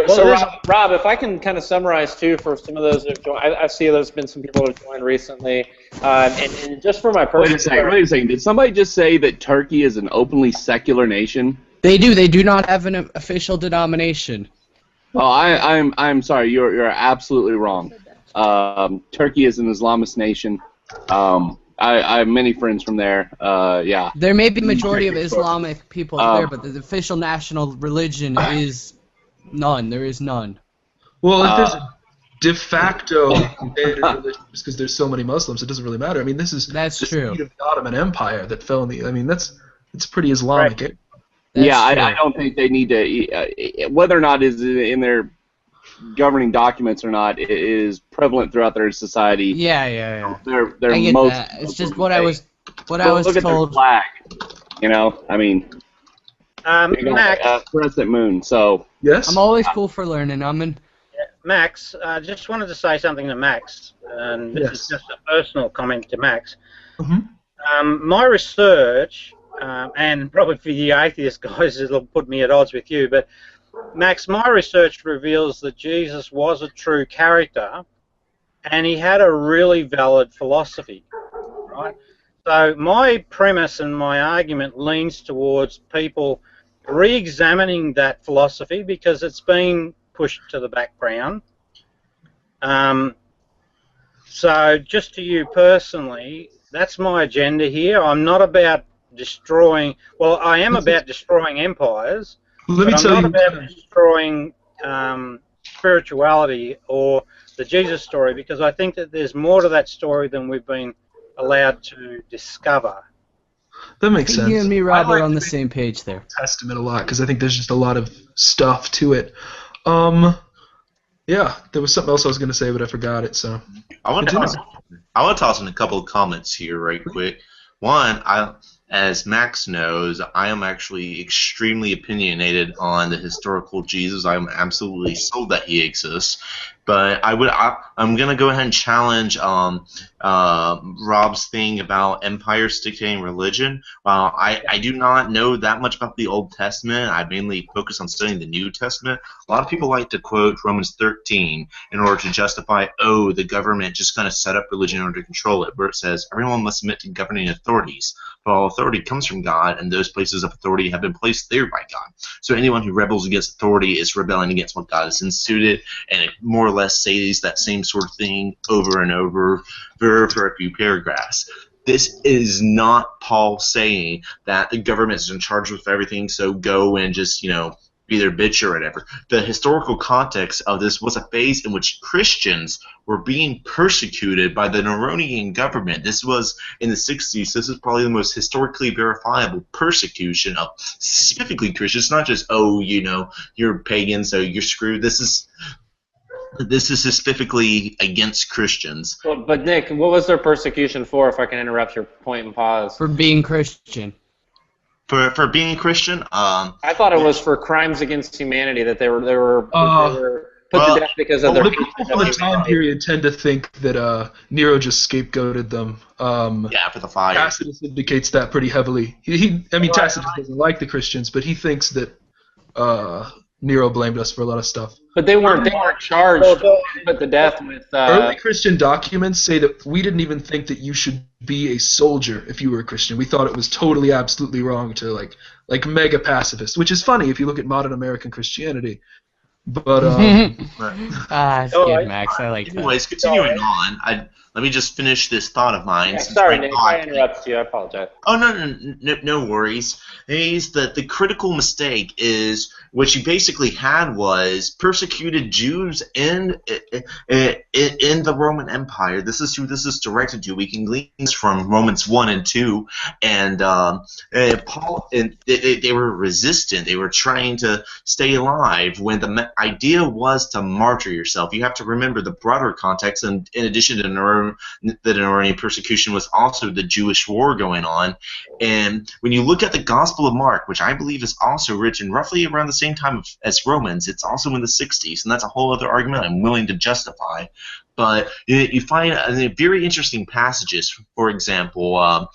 So, Rob, if I can kind of summarize, too, for some of those who have joined, I see there's been some people who have joined recently, and just for my personal... Wait a second. Did somebody just say that Turkey is an openly secular nation? They do. They do not have an official denomination. Oh, I'm sorry. You're absolutely wrong. Turkey is an Islamist nation. I have many friends from there. Yeah. There may be majority of Islamic people there, but the official national religion is none. There is none. Well, if there's a de facto standard religion, just because there's so many Muslims, it doesn't really matter. I mean, this is That's the true. seed of the Ottoman Empire that fell in the. I mean, it's pretty Islamic. Right. Yeah, I don't think they need to. Whether or not it's in their governing documents or not is prevalent throughout their society. Yeah. They're I get most. that. It's just what I was Look told. at their flag. You know, I mean, they got Max, a crescent moon. So Yes. I'm always cool for learning. Max, I just wanted to say something to Max, and this is just a personal comment to Max. My research, and probably for the atheist guys, it'll put me at odds with you, but Max, my research reveals that Jesus was a true character, and he had a really valid philosophy, right? So my premise and my argument leans towards people re-examining that philosophy because it's been pushed to the background. So just to you personally, that's my agenda here. I'm not about destroying, well, I am about destroying empires, Let me but tell I'm you. not about destroying spirituality or the Jesus story, because I think that there's more to that story than we've been allowed to discover. That makes sense. You and me, Rob, I like are on the the same page there. Testament a lot because I think there's just a lot of stuff to it. Yeah, there was something else I was going to say, but I forgot it. So I want to toss in a couple of comments here right quick. One, as Max knows, I am actually extremely opinionated on the historical Jesus. I'm absolutely sold that he exists. But I'm going to go ahead and challenge Rob's thing about empires dictating religion. I do not know that much about the Old Testament. I mainly focus on studying the New Testament. A lot of people like to quote Romans 13 in order to justify, the government just kind of set up religion in order to control it, where it says everyone must submit to governing authorities. But all authority comes from God, and those places of authority have been placed there by God. So anyone who rebels against authority is rebelling against what God has instituted, and it more or less says that same sort of thing over and over for a few paragraphs. This is not Paul saying that the government is in charge of everything, so go and just, be their bitch or whatever. The historical context of this was a phase in which Christians were being persecuted by the Neronian government. This was in the 60s. This is probably the most historically verifiable persecution of specifically Christians. Not just, you're pagan, so you're screwed. This is specifically against Christians. But Nick, what was their persecution for, if I can interrupt your point and pause? For being Christian. For being Christian? I thought it was for crimes against humanity, that they were put to death because of their... The people from the time period tend to think that Nero just scapegoated them. For the fire. Tacitus indicates that pretty heavily. Tacitus doesn't like the Christians, but he thinks that Nero blamed us for a lot of stuff. But they weren't charged put to death with... Early Christian documents say that we didn't even think that you should be a soldier if you were a Christian. We thought it was totally, absolutely wrong to, like mega pacifist, which is funny if you look at modern American Christianity. But, it's good, Max. I like that. Anyways, continuing on, let me just finish this thought of mine. Sorry, Nick, I interrupted you. I apologize. Oh, no worries. Is that the critical mistake is what you basically had was persecuted Jews in the Roman Empire. This is who this is directed to. We can glean this from Romans 1 and 2. And Paul, they were resistant. They were trying to stay alive when the idea was to martyr yourself. You have to remember the broader context, and in addition to the Neronian persecution was also the Jewish war going on. And when you look at the Gospel of Mark, which I believe is also written roughly around the same time as Romans, it's also in the 60s, and that's a whole other argument I'm willing to justify. But you find very interesting passages. For example,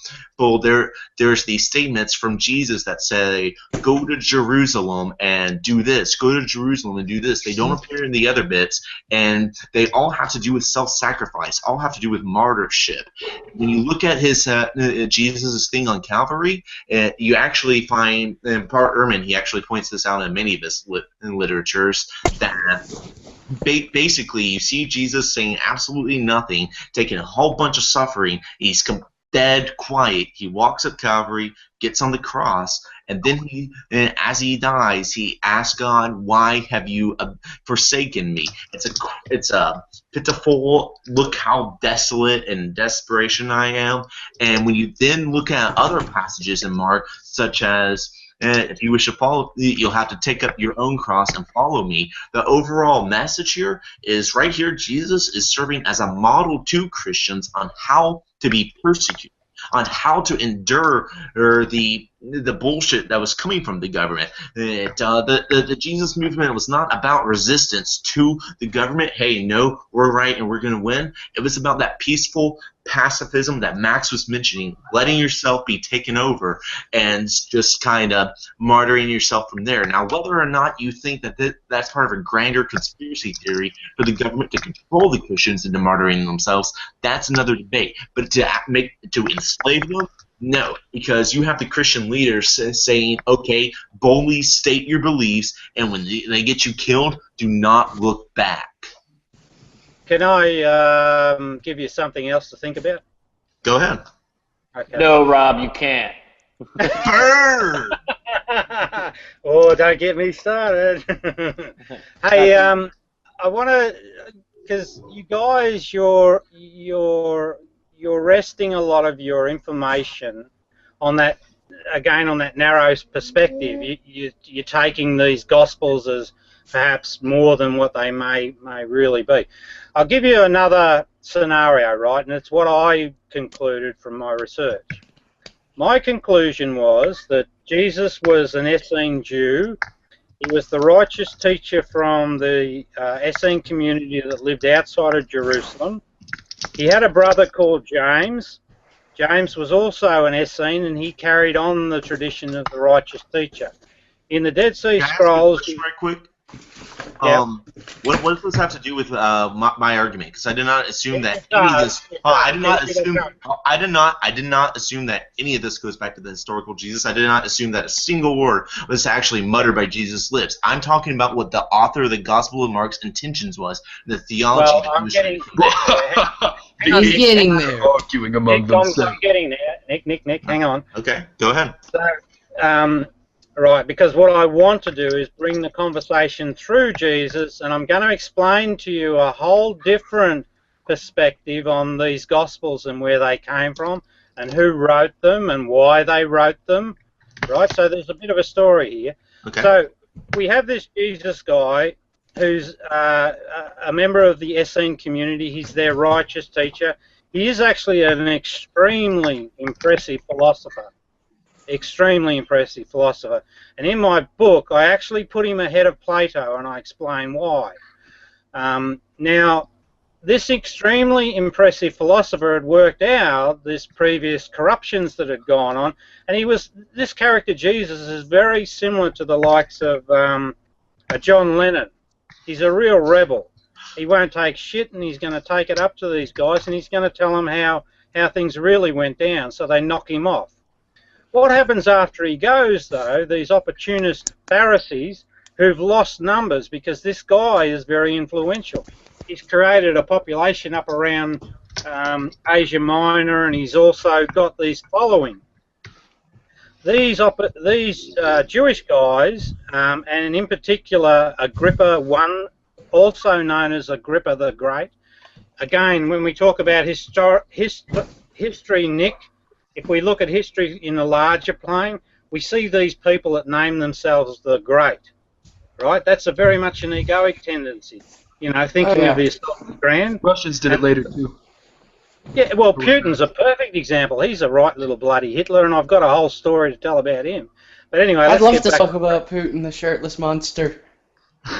there's these statements from Jesus that say, go to Jerusalem and do this, go to Jerusalem and do this. They don't appear in the other bits, and they all have to do with self-sacrifice, all have to do with martyrship. When you look at his Jesus' thing on Calvary, you actually find, and Bart Ehrman, he actually points this out in many of his literatures, that basically you see Jesus saying absolutely nothing, taking a whole bunch of suffering. He's dead quiet. He walks up Calvary, gets on the cross, and then as he dies, he asks God, "Why have you forsaken me?" It's a pitiful look how desolate and desperation I am. And when you then look at other passages in Mark, such as if you wish to follow, you'll have to take up your own cross and follow me. The overall message here is right here. Jesus is serving as a model to Christians on how to be persecuted, on how to endure the bullshit that was coming from the government. The Jesus movement was not about resistance to the government. Hey, no, we're right and we're going to win. It was about that peaceful pacifism that Max was mentioning, letting yourself be taken over and just kind of martyring yourself from there. Now, whether or not you think that that's part of a grander conspiracy theory for the government to control the Christians into martyring themselves, that's another debate. But to enslave them, no, because you have the Christian leaders saying, okay, boldly state your beliefs, and when they get you killed, do not look back. Can I give you something else to think about? Go ahead. Okay. No, Rob, you can't. Burn! Oh, don't get me started. Hey, I want to, because you guys, you're resting a lot of your information on that, again, on that narrow perspective. You're taking these Gospels as perhaps more than what they may really be. I'll give you another scenario, right, and it's what I concluded from my research. My conclusion was that Jesus was an Essene Jew. He was the righteous teacher from the Essene community that lived outside of Jerusalem. He had a brother called James. James was also an Essene, and he carried on the tradition of the righteous teacher. In the Dead Sea Scrolls... Can I ask you a question right quick? Yeah. What does this have to do with my argument? Because I did not assume that any of this. I did not assume that any of this goes back to the historical Jesus. I did not assume that a single word was actually muttered by Jesus' lips. I'm talking about what the author of the Gospel of Mark's intentions was, the theology Well, that I'm getting there. He's getting there. Arguing among Nick, themselves. I'm getting there. Nick, hang on. Okay, go ahead. So, right, because what I want to do is bring the conversation through Jesus, and I'm going to explain to you a whole different perspective on these Gospels and where they came from and who wrote them and why they wrote them, right? So there's a bit of a story here. Okay. So we have this Jesus guy who's a member of the Essene community. He's their righteous teacher. He is actually an extremely impressive philosopher. Extremely impressive philosopher. And in my book, I actually put him ahead of Plato, and I explain why. Now, this extremely impressive philosopher had worked out this previous corruptions that had gone on, and this character Jesus is very similar to the likes of John Lennon. He's a real rebel. He won't take shit, and he's going to take it up to these guys, and he's going to tell them how things really went down, so they knock him off. What happens after he goes, though, these opportunist Pharisees who've lost numbers because this guy is very influential. He's created a population up around Asia Minor, and he's also got these following. These Jewish guys, and in particular Agrippa I, also known as Agrippa the Great. Again, when we talk about history, Nick, if we look at history in a larger plane, we see these people that name themselves the Great, right? That's a very much an egoic tendency, you know, thinking of this grand. Russians did it later too. Yeah, well, Putin's a perfect example. He's a right little bloody Hitler, and I've got a whole story to tell about him. But anyway, I'd let's love get to back. talk about Putin, the shirtless monster.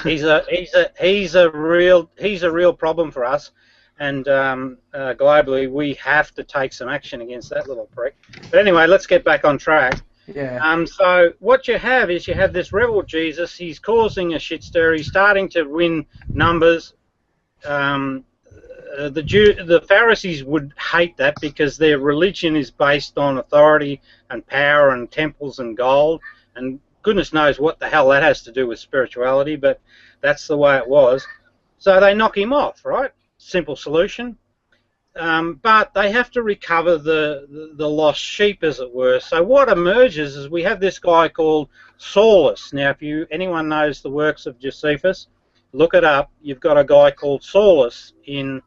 He's a real problem for us. And globally, we have to take some action against that little prick. But anyway, let's get back on track. Yeah. So what you have is you have this rebel Jesus. He's causing a shit stir. He's starting to win numbers. The Pharisees would hate that because their religion is based on authority and power and temples and gold. And goodness knows what the hell that has to do with spirituality, but that's the way it was. So they knock him off, right? Simple solution. but they have to recover the lost sheep, as it were. So what emerges is we have this guy called Saulus. Now, if anyone knows the works of Josephus, look it up. You've got a guy called Saulus in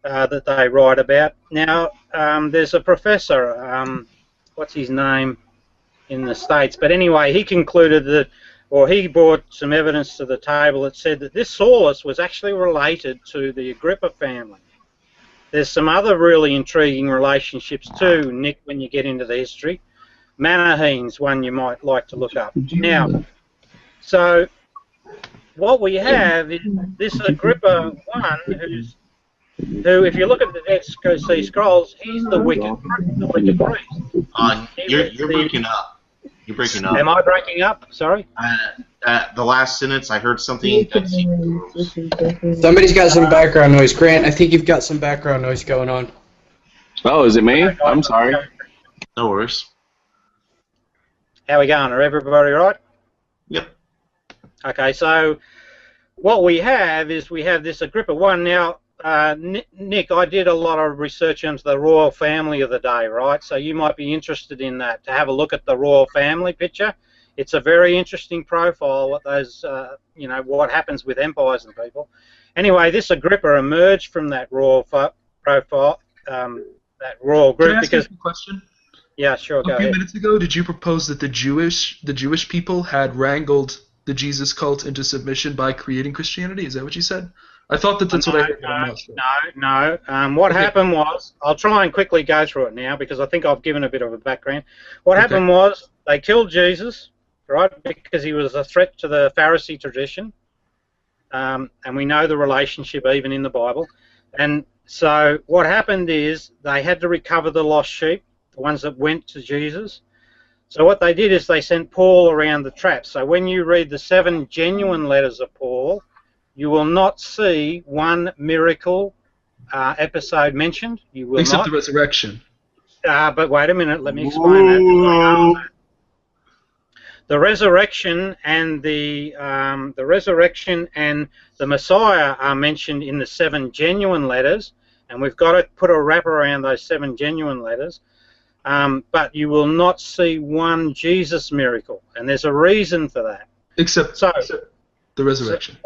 that they write about. Now, there's a professor, what's his name, in the States. But anyway, he concluded that, or he brought some evidence to the table that said that this Saulus was actually related to the Agrippa family. There's some other really intriguing relationships too, Nick, when you get into the history. Manahene's one you might like to look up. Now, so what we have is this Agrippa I, who, if you look at the Dead Sea Scrolls, he's the wicked priest. You're breaking up. You're breaking up. Am I breaking up? Sorry? The last sentence, I heard something. Somebody's got some background noise. Grant, I think you've got some background noise going on. Oh, is it me? I'm sorry. No worries. How we going? Are everybody right? Yep. Okay, so what we have is we have this Agrippa I. Now, Nick, I did a lot of research into the royal family of the day, right? So you might be interested in that, to have a look at the royal family picture. It's a very interesting profile, what those, you know, what happens with empires and people. Anyway, this Agrippa emerged from that royal profile, that royal group. Can I ask you a question? Yeah, sure, go A few ahead. minutes ago, did you propose that the Jewish people had wrangled the Jesus cult into submission by creating Christianity? Is that what you said? I thought that's what I heard. No. What happened was, I'll try and quickly go through it now because I think I've given a bit of a background. What happened was they killed Jesus, right, because he was a threat to the Pharisee tradition, and we know the relationship even in the Bible. And so what happened is they had to recover the lost sheep, the ones that went to Jesus. So what they did is they sent Paul around the trap. So when you read the 7 genuine letters of Paul, you will not see one miracle episode mentioned. You will Except not. the resurrection. But wait a minute, let me explain that. The resurrection and the Messiah are mentioned in the 7 genuine letters, and we've got to put a wrap around those 7 genuine letters. But you will not see one Jesus miracle, and there's a reason for that. Except the resurrection.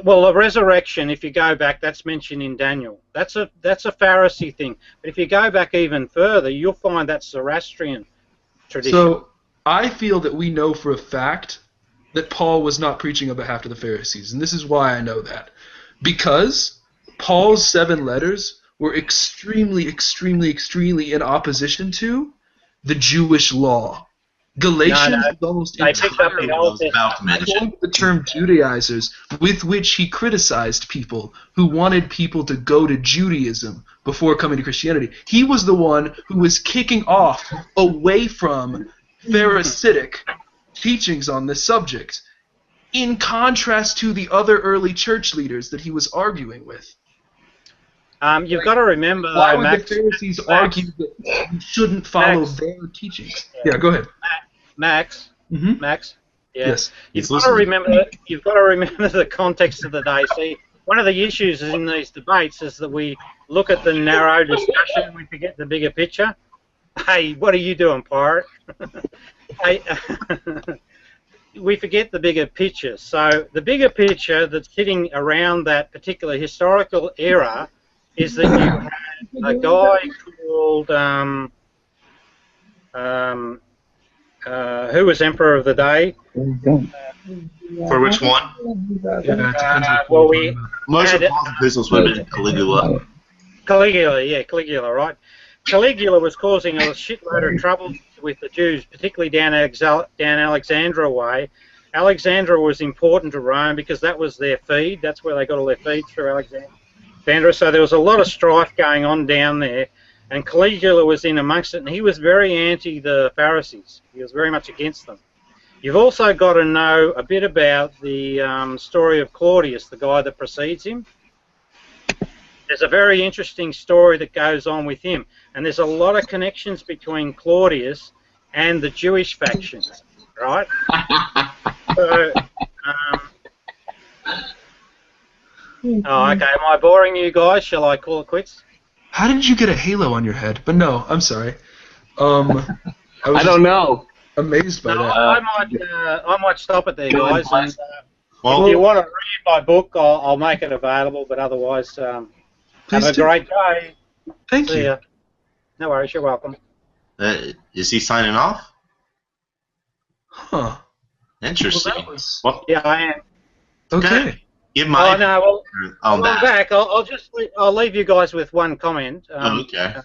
Well, the resurrection, if you go back, that's mentioned in Daniel. That's a Pharisee thing. But if you go back even further, you'll find that's Zoroastrian tradition. So I feel that we know for a fact that Paul was not preaching on behalf of the Pharisees, and this is why I know that. Because Paul's 7 letters were extremely in opposition to the Jewish law. Galatians is almost entirely the term Judaizers, with which he criticized people who wanted people to go to Judaism before coming to Christianity. He was the one who was kicking off away from Pharisaic teachings on this subject, in contrast to the other early church leaders that he was arguing with. You've got to remember, why though, would Max, the Pharisees argue that you shouldn't follow their teachings? Yeah, go ahead. Max. Max. Yeah. Yes. You've got to remember the context of the day. See, one of the issues in these debates is that we look at the narrow discussion and we forget the bigger picture. Hey, what are you doing, pirate? Hey, we forget the bigger picture. So the bigger picture that's sitting around that particular historical era is that you had a guy called who was emperor of the day? For which one? Most of Paul's business would have been Caligula. Caligula, right? Caligula was causing a shitload of trouble with the Jews, particularly down Alexandria way. Alexandria was important to Rome because that was their feed. That's where they got all their feed, through Alexandria. So there was a lot of strife going on down there, and Caligula was in amongst it, and he was very anti the Pharisees. He was very much against them. You've also got to know a bit about the story of Claudius, the guy that precedes him. There's a very interesting story that goes on with him, and there's a lot of connections between Claudius and the Jewish factions, right? So, okay, am I boring you guys? Shall I call it quits? How did you get a halo on your head? But no, I'm sorry. I don't know. Amazed by No, that. I might stop it there, guys. And, Well, if you want to read my book, I'll make it available. But otherwise, have Please a do. great day. Thank See you. ya. No worries. You're welcome. is he signing off? Huh. Interesting. Well, that was Well, Yeah, I am. okay. give my Oh no. Well, on I'm that. back. I'll leave you guys with one comment. Okay.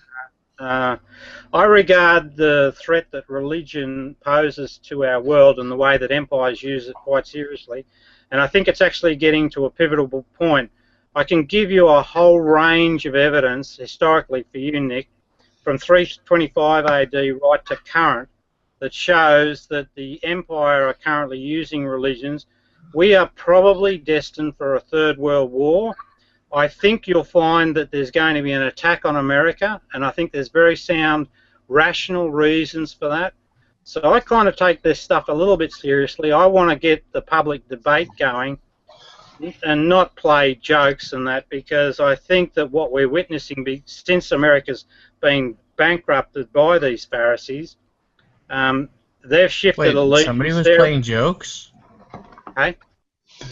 I regard the threat that religion poses to our world and the way that empires use it quite seriously, and I think it's actually getting to a pivotal point. I can give you a whole range of evidence historically for you, Nick, from 325 AD right to current, that shows that the empire are currently using religions. We are probably destined for a third world war. I think you'll find that there's going to be an attack on America, and I think there's very sound, rational reasons for that. So I kind of take this stuff a little bit seriously. I want to get the public debate going and not play jokes and that, because I think that what we're witnessing, since America's been bankrupted by these Pharisees, they've shifted Wait, allegiance. somebody was playing jokes? Hey?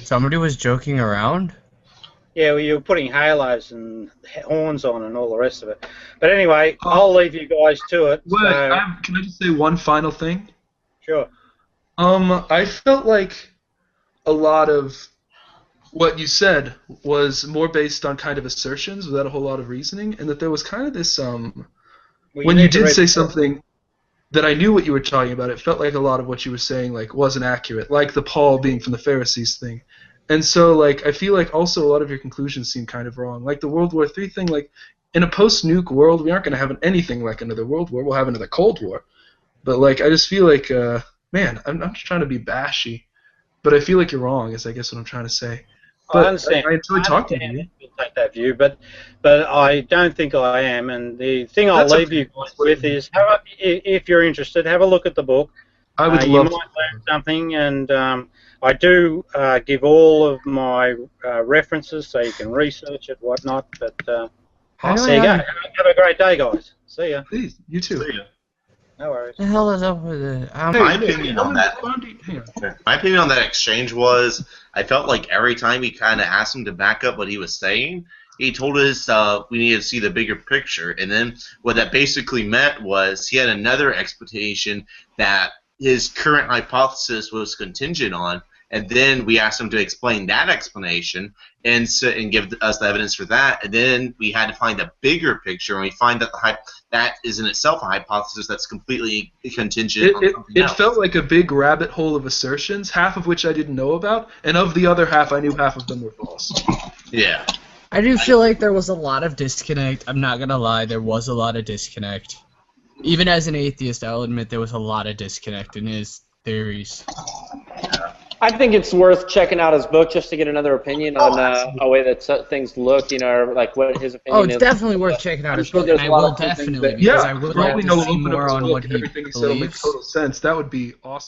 Somebody was joking around? Yeah, well, you were putting halos and horns on and all the rest of it. But anyway, I'll leave you guys to it. Wait, So, can I just say one final thing? sure. I felt like a lot of what you said was more based on kind of assertions without a whole lot of reasoning, and that there was kind of this Well, when you need to did read say the book. something that I knew what you were talking about, it felt like a lot of what you were saying like wasn't accurate, like the Paul being from the Pharisees thing. And so like I feel like also a lot of your conclusions seem kind of wrong. Like the World War III thing, like in a post-nuke world, we aren't going to have anything like another World War. We'll have another Cold War. But like I just feel like, man, I'm just trying to be bashy, but I feel like you're wrong. Is I guess what I'm trying to say. But I understand. I enjoyed talking to you. You'll take that view, but I don't think I am. And the thing I'll That's leave okay. you guys with is, if you're interested, have a look at the book. I would You love might learn something, and I do give all of my references so you can research it, whatnot. But How do there I you go. have- Have a great day, guys. See ya. Please, you too. See ya. No worries. What the hell is up with it? My opinion on that. Hang on. My opinion on that exchange was, I felt like every time he kind of asked him to back up what he was saying, he told us we needed to see the bigger picture. And then what that basically meant was he had another expectation that his current hypothesis was contingent on, and then we asked him to explain that explanation and give us the evidence for that, and then we had to find a bigger picture, and we find that that is in itself a hypothesis that's completely contingent on something It else. felt like a big rabbit hole of assertions, half of which I didn't know about, and of the other half I knew half of them were false. Yeah. I do feel like there was a lot of disconnect. I'm not gonna lie, there was a lot of disconnect. Even as an atheist, I'll admit there was a lot of disconnect in his theories. I think it's worth checking out his book just to get another opinion on a way that things look, or like what his opinion Oh, is. it's definitely worth checking out I'm his sure book, there's and I a lot will of things definitely, that- because Yeah, I would like probably to know see open up more his on book what and he everything he said will make believes. total sense. That would be awesome.